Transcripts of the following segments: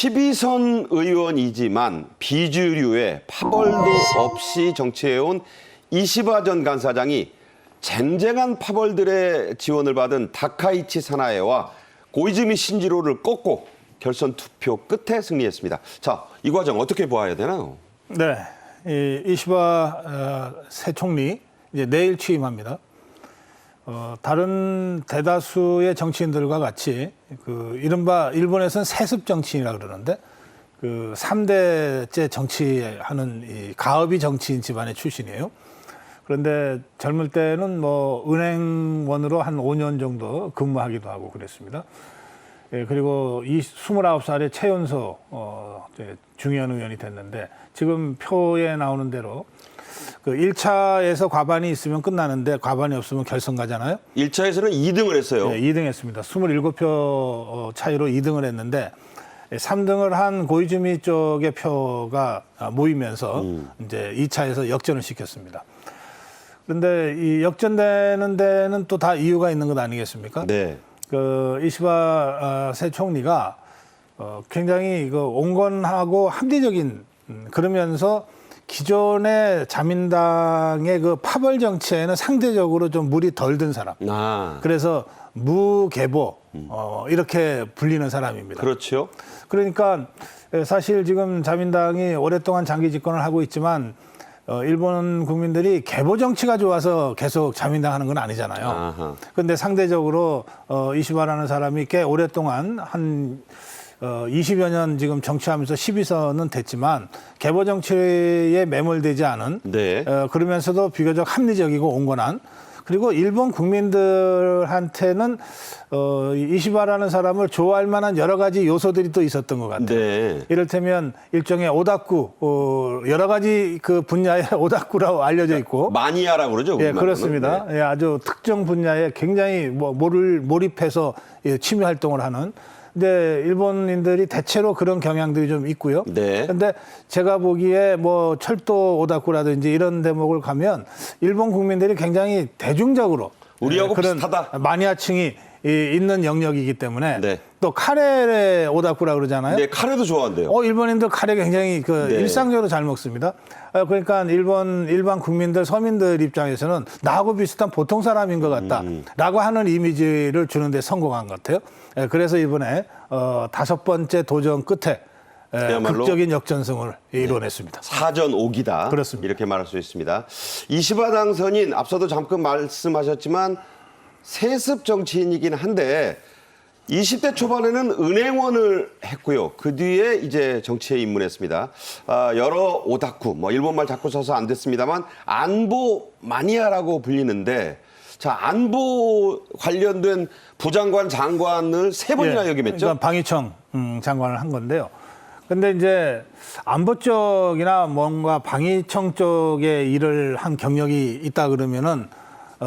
12선 의원이지만 비주류의 파벌도 없이 정치해온 이시바 전 간사장이 쟁쟁한 파벌들의 지원을 받은 다카이치 사나에와 고이즈미 신지로를 꺾고 결선 투표 끝에 승리했습니다. 자, 이 과정 어떻게 보아야 되나요? 네, 이시바 새 총리 이제 내일 취임합니다. 다른 대다수의 정치인들과 같이 그 이른바 일본에서는 세습 정치인이라 그러는데 그 3대째 정치하는 이 가업이 정치인 집안의 출신이에요. 그런데 젊을 때는 뭐 은행원으로 한 5년 정도 근무하기도 하고 그랬습니다. 예, 그리고 29살에 최연소 중의원 의원이 됐는데 지금 표에 나오는 대로 그 1차에서 과반이 있으면 끝나는데 과반이 없으면 결선 가잖아요. 1차에서는 2등을 했어요. 네, 2등 했습니다. 27표 차이로 2등을 했는데 3등을 한 고이즈미 쪽의 표가 모이면서 이제 2차에서 역전을 시켰습니다. 그런데 이 역전되는 데는 또 다 이유가 있는 것 아니겠습니까? 네. 그 이시바 새 총리가 굉장히 그 온건하고 합리적인 그러면서 기존의 자민당의 그 파벌 정치에는 상대적으로 좀 물이 덜 든 사람. 그래서 무계보 이렇게 불리는 사람입니다. 그렇죠. 그러니까 사실 지금 자민당이 오랫동안 장기 집권을 하고 있지만 일본 국민들이 계보 정치가 좋아서 계속 자민당 하는 건 아니잖아요. 그런데 상대적으로 이시바라는 사람이 꽤 오랫동안 한 20여 년 지금 정치하면서 12선은 됐지만 계보 정치에 매몰되지 않은 네. 그러면서도 비교적 합리적이고 온건한 그리고 일본 국민들한테는 이시바라는 사람을 좋아할 만한 여러 가지 요소들이 또 있었던 것 같아요. 네. 이를테면 일종의 오다쿠, 여러 가지 그 분야의 오다쿠라고 알려져 있고. 마니아라고 그러죠. 예, 그렇습니다. 네. 예, 아주 특정 분야에 굉장히 몰입해서 취미 활동을 하는. 근데 일본인들이 대체로 그런 경향들이 좀 있고요. 네. 근데 제가 보기에 뭐 철도 오다쿠라든지 이런 대목을 가면 일본 국민들이 굉장히 대중적으로 우리하고 그런 비슷하다. 마니아층이 있는 영역이기 때문에 네. 또 카레 오다쿠라 그러잖아요. 네, 카레도 좋아한대요. 일본인들 카레 굉장히 네. 일상적으로 잘 먹습니다. 그러니까 일반 국민들, 서민들 입장에서는 나하고 비슷한 보통 사람인 것 같다라고 하는 이미지를 주는데 성공한 것 같아요. 그래서 이번에 5번째 도전 끝에 극적인 역전승을 이뤄냈습니다. 사전 5기다. 그렇습니다. 이렇게 말할 수 있습니다. 이시바 당선인 앞서도 잠깐 말씀하셨지만 세습 정치인이긴 한데 20대 초반에는 은행원을 했고요. 그 뒤에 이제 정치에 입문했습니다. 여러 오다쿠, 뭐 일본말 자꾸 써서 안 됐습니다만 안보 마니아라고 불리는데 자, 안보 관련된 부장관, 장관을 3번이나 역임했죠. 그러니까 방위청 장관을 한 건데요. 근데 이제 안보 쪽이나 뭔가 방위청 쪽에 일을 한 경력이 있다 그러면은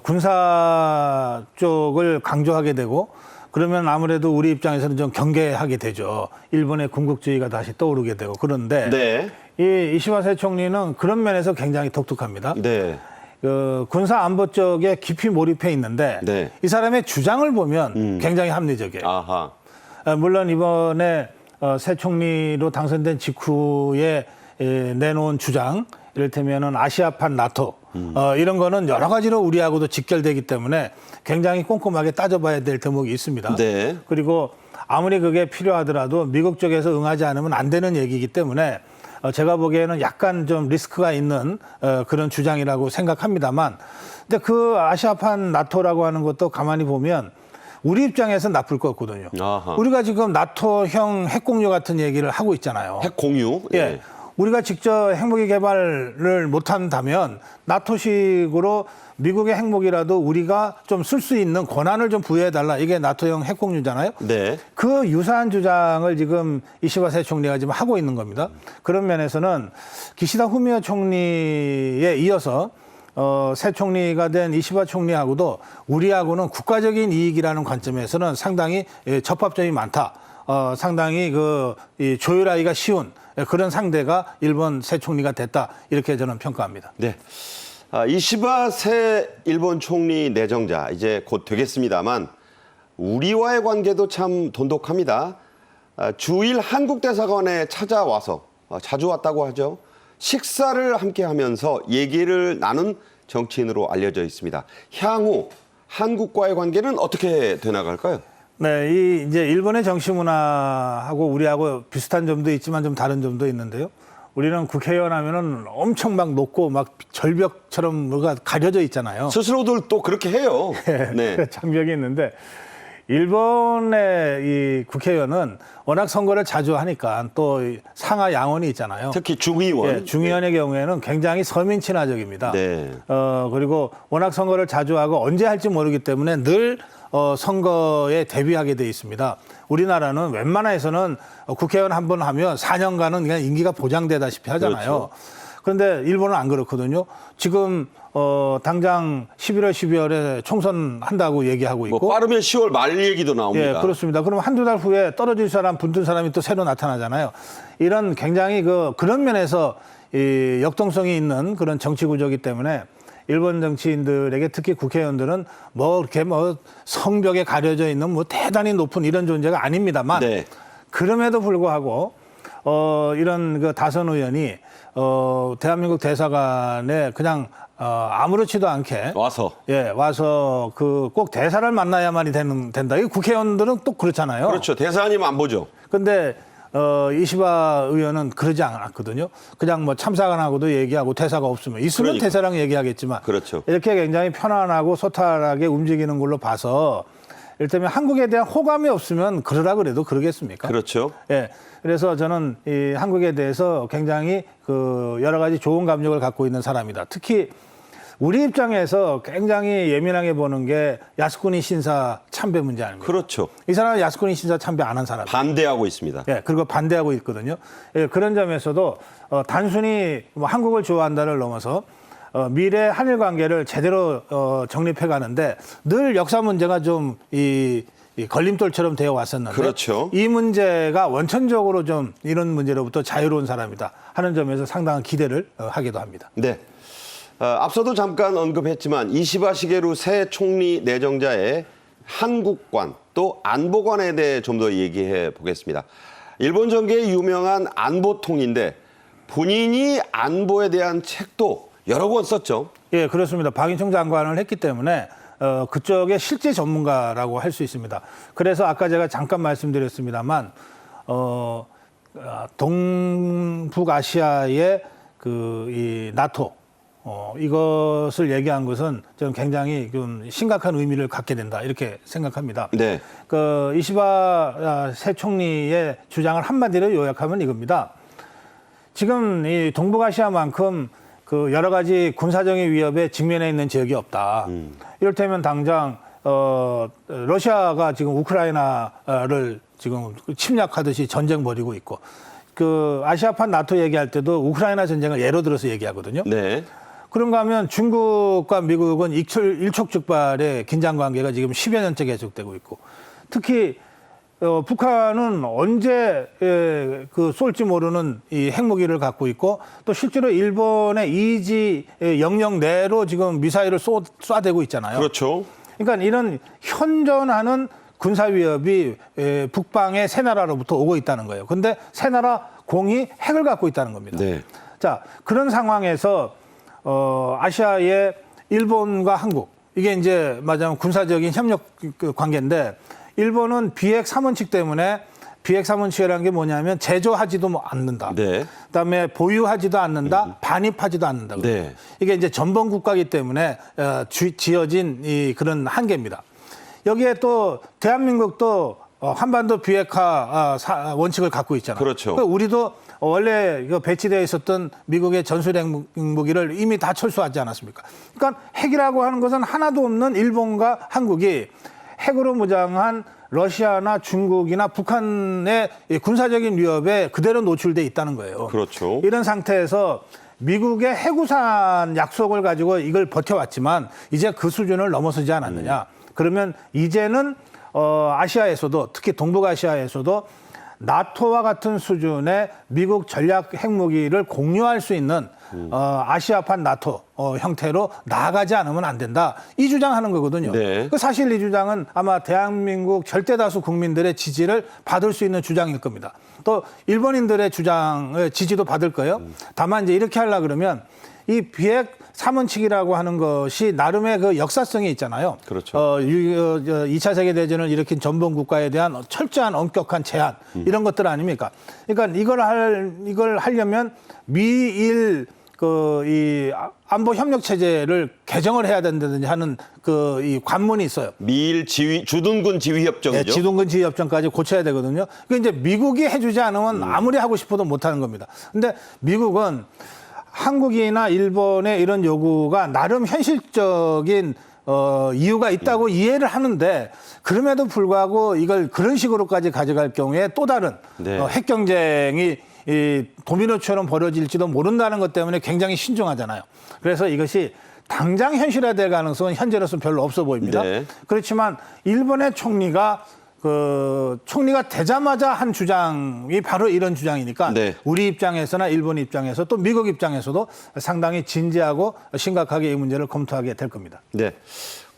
군사 쪽을 강조하게 되고 그러면 아무래도 우리 입장에서는 좀 경계하게 되죠. 일본의 군국주의가 다시 떠오르게 되고 그런데 네. 이 이시바 새 총리는 그런 면에서 굉장히 독특합니다. 네. 군사 안보 쪽에 깊이 몰입해 있는데 네. 이 사람의 주장을 보면 굉장히 합리적이에요. 아하. 물론 이번에 새 총리로 당선된 직후에 내놓은 주장, 이를테면은 아시아판 나토 이런 거는 여러 가지로 우리하고도 직결되기 때문에 굉장히 꼼꼼하게 따져봐야 될 대목이 있습니다. 네. 그리고 아무리 그게 필요하더라도 미국 쪽에서 응하지 않으면 안 되는 얘기이기 때문에 제가 보기에는 약간 좀 리스크가 있는 그런 주장이라고 생각합니다만 근데 그 아시아판 나토라고 하는 것도 가만히 보면 우리 입장에서는 나쁠 것 같거든요. 아하. 우리가 지금 나토형 핵공유 같은 얘기를 하고 있잖아요. 핵 공유. 예. 우리가 직접 핵무기 개발을 못한다면 나토식으로 미국의 핵무기라도 우리가 좀 쓸 수 있는 권한을 좀 부여해달라. 이게 나토형 핵공유잖아요. 네. 그 유사한 주장을 지금 이시바 새 총리가 지금 하고 있는 겁니다. 그런 면에서는 기시다 후미오 총리에 이어서 새 총리가 된 이시바 총리하고도 우리하고는 국가적인 이익이라는 관점에서는 상당히 접합점이 많다. 상당히 이 조율하기가 쉬운 그런 상대가 일본 새 총리가 됐다. 이렇게 저는 평가합니다. 네. 이시바 새 일본 총리 내정자 이제 곧 되겠습니다만 우리와의 관계도 참 돈독합니다. 주일 한국대사관에 찾아와서 자주 왔다고 하죠. 식사를 함께 하면서 얘기를 나눈 정치인으로 알려져 있습니다. 향후 한국과의 관계는 어떻게 되나갈까요? 네, 이제 일본의 정치 문화하고 우리하고 비슷한 점도 있지만 좀 다른 점도 있는데요. 우리는 국회의원 하면은 엄청 막 높고 막 절벽처럼 뭐가 가려져 있잖아요. 스스로들 또 그렇게 해요. 네. 장벽이 있는데 일본의 이 국회의원은 워낙 선거를 자주 하니까 또 상하 양원이 있잖아요. 특히 중의원. 예, 중의원의 경우에는 굉장히 서민 친화적입니다. 네. 그리고 워낙 선거를 자주 하고 언제 할지 모르기 때문에 늘 선거에 대비하게 돼 있습니다. 우리나라는 웬만해서는 국회의원 한 번 하면 4년간은 그냥 임기가 보장되다시피 하잖아요. 그렇죠. 그런데 일본은 안 그렇거든요. 지금 당장 11월, 12월에 총선 한다고 얘기하고 있고. 뭐 빠르면 10월 말 얘기도 나옵니다. 예, 그렇습니다. 그럼 한두 달 후에 떨어질 사람, 붙은 사람이 또 새로 나타나잖아요. 이런 굉장히 그런 면에서 이 역동성이 있는 그런 정치 구조이기 때문에 일본 정치인들에게 특히 국회의원들은 이렇게 성벽에 가려져 있는 대단히 높은 이런 존재가 아닙니다만 네. 그럼에도 불구하고 이런 그 다선 의원이 대한민국 대사관에 그냥 아무렇지도 않게 와서 꼭 대사를 만나야만이 된다. 이 국회의원들은 또 그렇잖아요. 그렇죠. 대사 아니면 안 보죠. 근데 이시바 의원은 그러지 않았거든요. 그냥 참사관하고도 얘기하고 대사가 없으면 있으면 그러니까. 대사랑 얘기하겠지만 그렇죠. 이렇게 굉장히 편안하고 소탈하게 움직이는 걸로 봐서 이를테면 한국에 대한 호감이 없으면 그러라 그래도 그러겠습니까? 그렇죠. 예. 그래서 저는 이 한국에 대해서 굉장히 여러 가지 좋은 감정을 갖고 있는 사람이다. 특히 우리 입장에서 굉장히 예민하게 보는 게 야스쿠니 신사 참배 문제 아닙니까? 그렇죠. 이 사람은 야스쿠니 신사 참배 안 한 사람. 반대하고 있습니다. 예, 그리고 반대하고 있거든요. 예, 그런 점에서도 단순히 한국을 좋아한다를 넘어서 미래 한일 관계를 제대로 정립해 가는데 늘 역사 문제가 좀 이 걸림돌처럼 되어 왔었는데 그렇죠. 이 문제가 원천적으로 좀 이런 문제로부터 자유로운 사람이다 하는 점에서 상당한 기대를 하기도 합니다. 네. 앞서도 잠깐 언급했지만 이시바 시게루 새 총리 내정자의 한국관 또 안보관에 대해 좀 더 얘기해 보겠습니다. 일본 정계의 유명한 안보통인데 본인이 안보에 대한 책도 여러 권 썼죠. 예, 그렇습니다. 박인총 장관을 했기 때문에 그쪽의 실제 전문가라고 할 수 있습니다. 그래서 아까 제가 잠깐 말씀드렸습니다만 동북아시아의 이 나토 이것을 얘기한 것은 저는 굉장히 좀 심각한 의미를 갖게 된다 이렇게 생각합니다. 네. 이시바 새 총리의 주장을 한마디로 요약하면 이겁니다. 지금 이 동북아시아만큼 여러 가지 군사적인 위협에 직면해 있는 지역이 없다. 이를테면 당장 러시아가 지금 우크라이나를 지금 침략하듯이 전쟁 벌이고 있고 아시아판 나토 얘기할 때도 우크라이나 전쟁을 예로 들어서 얘기하거든요. 네. 그런가 하면 중국과 미국은 일촉즉발의 긴장 관계가 지금 10여 년째 계속되고 있고 특히 북한은 언제 쏠지 모르는 이 핵무기를 갖고 있고 또 실제로 일본의 EEZ 영역 내로 지금 미사일을 쏴대고 있잖아요. 그렇죠. 그러니까 이런 현존하는 군사 위협이 북방의 세 나라로부터 오고 있다는 거예요. 그런데 세 나라 공이 핵을 갖고 있다는 겁니다. 네. 자, 그런 상황에서 아시아의 일본과 한국 이게 이제 말하자면 군사적인 협력 관계인데 일본은 비핵 3원칙 때문에 비핵 3원칙이라는 게 뭐냐면 제조하지도 않는다. 네. 그다음에 보유하지도 않는다. 반입하지도 않는다. 네. 이게 이제 전범 국가이기 때문에 지어진 그런 한계입니다. 여기에 또 대한민국도 한반도 비핵화 원칙을 갖고 있잖아요. 그렇죠. 우리도 원래 배치되어 있었던 미국의 전술핵 무기를 이미 다 철수하지 않았습니까? 그러니까 핵이라고 하는 것은 하나도 없는 일본과 한국이 핵으로 무장한 러시아나 중국이나 북한의 군사적인 위협에 그대로 노출돼 있다는 거예요. 그렇죠. 이런 상태에서 미국의 해구산 약속을 가지고 이걸 버텨왔지만 이제 그 수준을 넘어서지 않았느냐. 그러면 이제는 아시아에서도 특히 동북아시아에서도 나토와 같은 수준의 미국 전략 핵무기를 공유할 수 있는 아시아판 나토 형태로 나아가지 않으면 안 된다. 이 주장하는 거거든요. 네. 그 사실 이 주장은 아마 대한민국 절대다수 국민들의 지지를 받을 수 있는 주장일 겁니다. 또 일본인들의 주장의 지지도 받을 거예요. 다만 이제 이렇게 하려 그러면 이 비핵 삼원칙이라고 하는 것이 나름의 그 역사성이 있잖아요. 그렇죠. 2차 세계대전을 일으킨 전범 국가에 대한 철저한 엄격한 제한 이런 것들 아닙니까? 그러니까 이걸 하려면 미일 이 안보 협력 체제를 개정을 해야 된다든지 하는 이 관문이 있어요. 미일 주둔군 지휘 협정이죠. 네, 주둔군 지휘 협정까지 고쳐야 되거든요. 그 이제 미국이 해주지 않으면 아무리 하고 싶어도 못 하는 겁니다. 근데 미국은 한국이나 일본의 이런 요구가 나름 현실적인 이유가 있다고 이해를 하는데 그럼에도 불구하고 이걸 그런 식으로까지 가져갈 경우에 또 다른 네. 핵 경쟁이 이 도미노처럼 벌어질지도 모른다는 것 때문에 굉장히 신중하잖아요. 그래서 이것이 당장 현실화될 가능성은 현재로서는 별로 없어 보입니다. 네. 그렇지만 일본의 총리가 되자마자 한 주장이 바로 이런 주장이니까 네. 우리 입장에서나 일본 입장에서 또 미국 입장에서도 상당히 진지하고 심각하게 이 문제를 검토하게 될 겁니다. 네.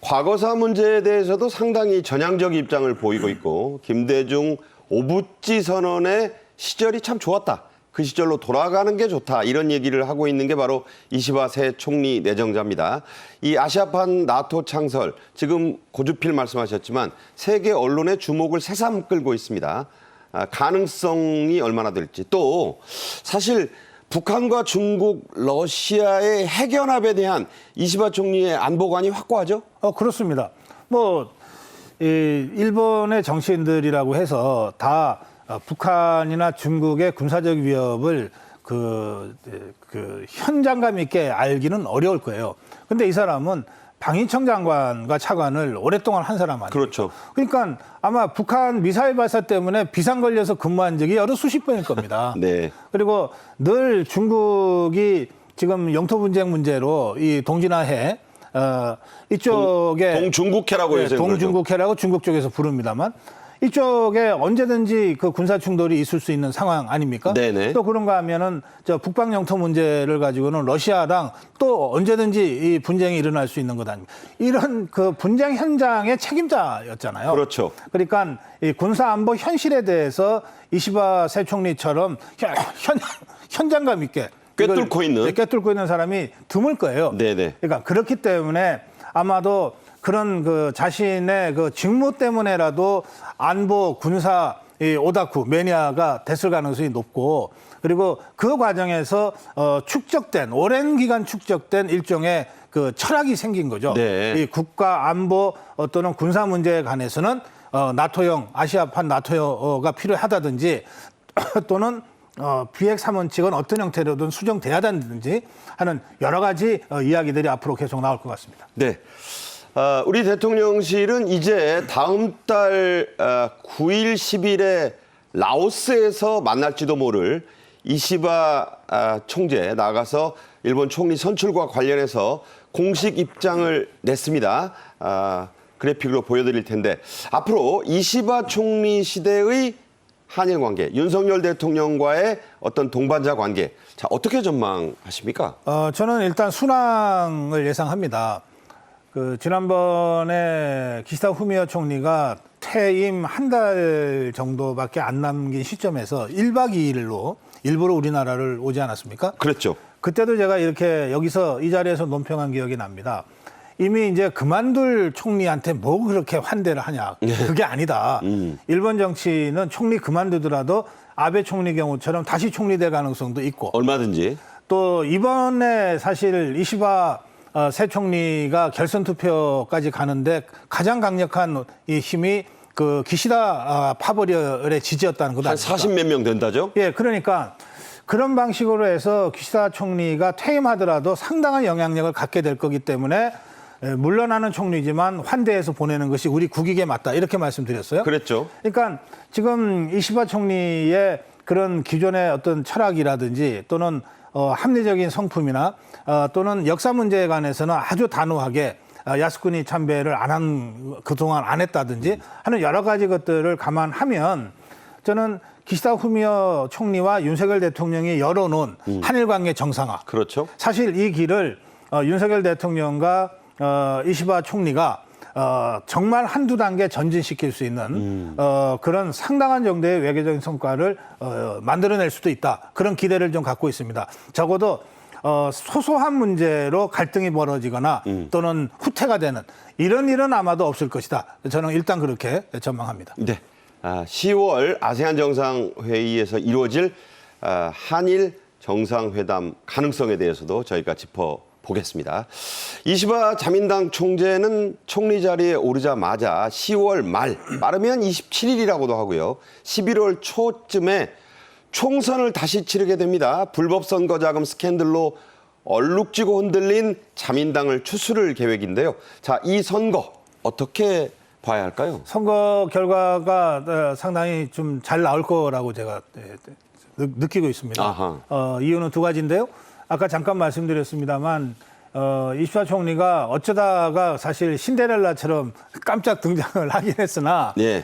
과거사 문제에 대해서도 상당히 전향적 입장을 보이고 있고 김대중 오부지 선언의 시절이 참 좋았다. 그 시절로 돌아가는 게 좋다. 이런 얘기를 하고 있는 게 바로 이시바 새 총리 내정자입니다. 이 아시아판 나토 창설, 지금 고주필 말씀하셨지만 세계 언론의 주목을 새삼 끌고 있습니다. 가능성이 얼마나 될지. 또 사실 북한과 중국, 러시아의 핵연합에 대한 이시바 총리의 안보관이 확고하죠? 그렇습니다. 일본의 정치인들이라고 해서 다 북한이나 중국의 군사적 위협을 현장감 있게 알기는 어려울 거예요. 근데 이 사람은 방위청 장관과 차관을 오랫동안 한 사람 아니에요. 그렇죠. 그러니까 아마 북한 미사일 발사 때문에 비상 걸려서 근무한 적이 여러 수십 번일 겁니다. 네. 그리고 늘 중국이 지금 영토 분쟁 문제로 이 동진아해 이쪽에 동중국해라고 해서 동중국해라고 중국 쪽에서 부릅니다만 이쪽에 언제든지 그 군사 충돌이 있을 수 있는 상황 아닙니까? 네네. 또 그런가 하면은 북방 영토 문제를 가지고는 러시아랑 또 언제든지 이 분쟁이 일어날 수 있는 것 아닙니까? 이런 그 분쟁 현장의 책임자였잖아요. 그렇죠. 그러니까 이 군사 안보 현실에 대해서 이시바 새 총리처럼 현장감 있게 꿰뚫고 있는 사람이 드물 거예요. 네네. 그러니까 그렇기 때문에 아마도 그런 자신의 직무 때문에라도 안보 군사 오다쿠 매니아가 됐을 가능성이 높고 그리고 그 과정에서 오랜 기간 축적된 일종의 철학이 생긴 거죠. 네. 이 국가 안보 또는 군사 문제에 관해서는 나토형 아시아판 나토가 필요하다든지 또는 비핵 삼원칙은 어떤 형태로든 수정돼야 된다든지 하는 여러 가지 이야기들이 앞으로 계속 나올 것 같습니다. 네. 우리 대통령실은 이제 다음 달 9일, 10일에 라오스에서 만날지도 모를 이시바 총재 나가서 일본 총리 선출과 관련해서 공식 입장을 냈습니다. 그래픽으로 보여드릴 텐데 앞으로 이시바 총리 시대의 한일 관계, 윤석열 대통령과의 어떤 동반자 관계, 자 어떻게 전망하십니까? 저는 일단 순항을 예상합니다. 지난번에 기시다 후미오 총리가 퇴임 한 달 정도밖에 안 남긴 시점에서 1박 2일로 일부러 우리나라를 오지 않았습니까? 그랬죠. 그때도 제가 이렇게 여기서 이 자리에서 논평한 기억이 납니다. 이미 이제 그만둘 총리한테 뭐 그렇게 환대를 하냐. 그게 아니다. 일본 정치는 총리 그만두더라도 아베 총리 경우처럼 다시 총리 될 가능성도 있고. 얼마든지. 또 이번에 사실 이시바 새 총리가 결선 투표까지 가는데 가장 강력한 이 힘이 기시다 파벌의 지지였다는 것도 한 아닙니까? 40몇 명 된다죠? 예, 그러니까 그런 방식으로 해서 기시다 총리가 퇴임하더라도 상당한 영향력을 갖게 될 거기 때문에 물러나는 총리지만 환대해서 보내는 것이 우리 국익에 맞다 이렇게 말씀드렸어요. 그랬죠. 그러니까 지금 이시바 총리의 그런 기존의 어떤 철학이라든지 또는 합리적인 성품이나 또는 역사 문제에 관해서는 아주 단호하게 야스쿠니 참배를 그동안 안 했다든지 하는 여러 가지 것들을 감안하면 저는 기시다 후미오 총리와 윤석열 대통령이 열어놓은 한일 관계 정상화. 그렇죠. 사실 이 길을 윤석열 대통령과 이시바 총리가 정말 한두 단계 전진시킬 수 있는 그런 상당한 정도의 외교적인 성과를 만들어낼 수도 있다. 그런 기대를 좀 갖고 있습니다. 적어도 소소한 문제로 갈등이 벌어지거나 또는 후퇴가 되는 이런 일은 아마도 없을 것이다. 저는 일단 그렇게 전망합니다. 네. 10월 아세안 정상회의에서 이루어질 한일 정상회담 가능성에 대해서도 저희가 짚어보겠습니다. 이시바 자민당 총재는 총리 자리에 오르자마자 10월 말, 빠르면 27일이라고도 하고요. 11월 초쯤에 총선을 다시 치르게 됩니다. 불법 선거 자금 스캔들로 얼룩지고 흔들린 자민당을 추스를 계획인데요. 자, 이 선거 어떻게 봐야 할까요? 선거 결과가 상당히 좀 잘 나올 거라고 제가 느끼고 있습니다. 이유는 두 가지인데요. 아까 잠깐 말씀드렸습니다만 이시바 총리가 어쩌다가 사실 신데렐라처럼 깜짝 등장을 하긴 했으나 네.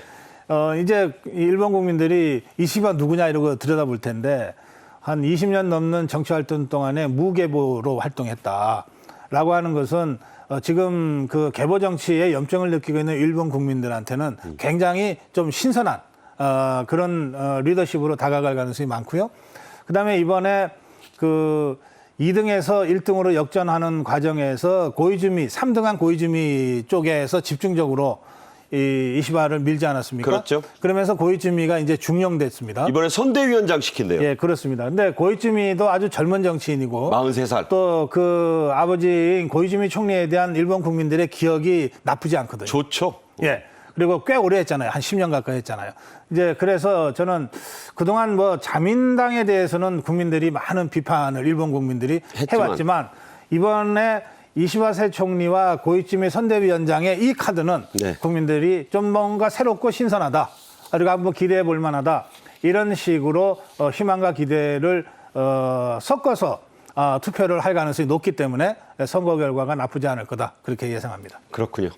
이제 일본 국민들이 이시바 누구냐 이러고 들여다볼 텐데 한 20년 넘는 정치 활동 동안에 무계보로 활동했다라고 하는 것은 지금 그 계보 정치에 염증을 느끼고 있는 일본 국민들한테는 굉장히 좀 신선한 그런 리더십으로 다가갈 가능성이 많고요. 그다음에 이번에 그 2등에서 1등으로 역전하는 과정에서 고이즈미, 3등한 고이즈미 쪽에서 집중적으로 이시바를 밀지 않았습니까? 그렇죠. 그러면서 고이즈미가 이제 중용됐습니다. 이번에 선대위원장 시킨대요. 예, 그렇습니다. 근데 고이즈미도 아주 젊은 정치인이고 43살. 또 그 아버지인 고이즈미 총리에 대한 일본 국민들의 기억이 나쁘지 않거든요. 좋죠. 예. 그리고 꽤 오래 했잖아요. 한 10년 가까이 했잖아요. 이제 그래서 저는 그동안 뭐 자민당에 대해서는 국민들이 많은 비판을 일본 국민들이 해왔지만 이번에 이시바 세 총리와 고이즈미 선대위원장의 이 카드는 네. 국민들이 좀 뭔가 새롭고 신선하다. 그리고 한번 기대해 볼 만하다. 이런 식으로 희망과 기대를 섞어서 투표를 할 가능성이 높기 때문에 선거 결과가 나쁘지 않을 거다. 그렇게 예상합니다. 그렇군요.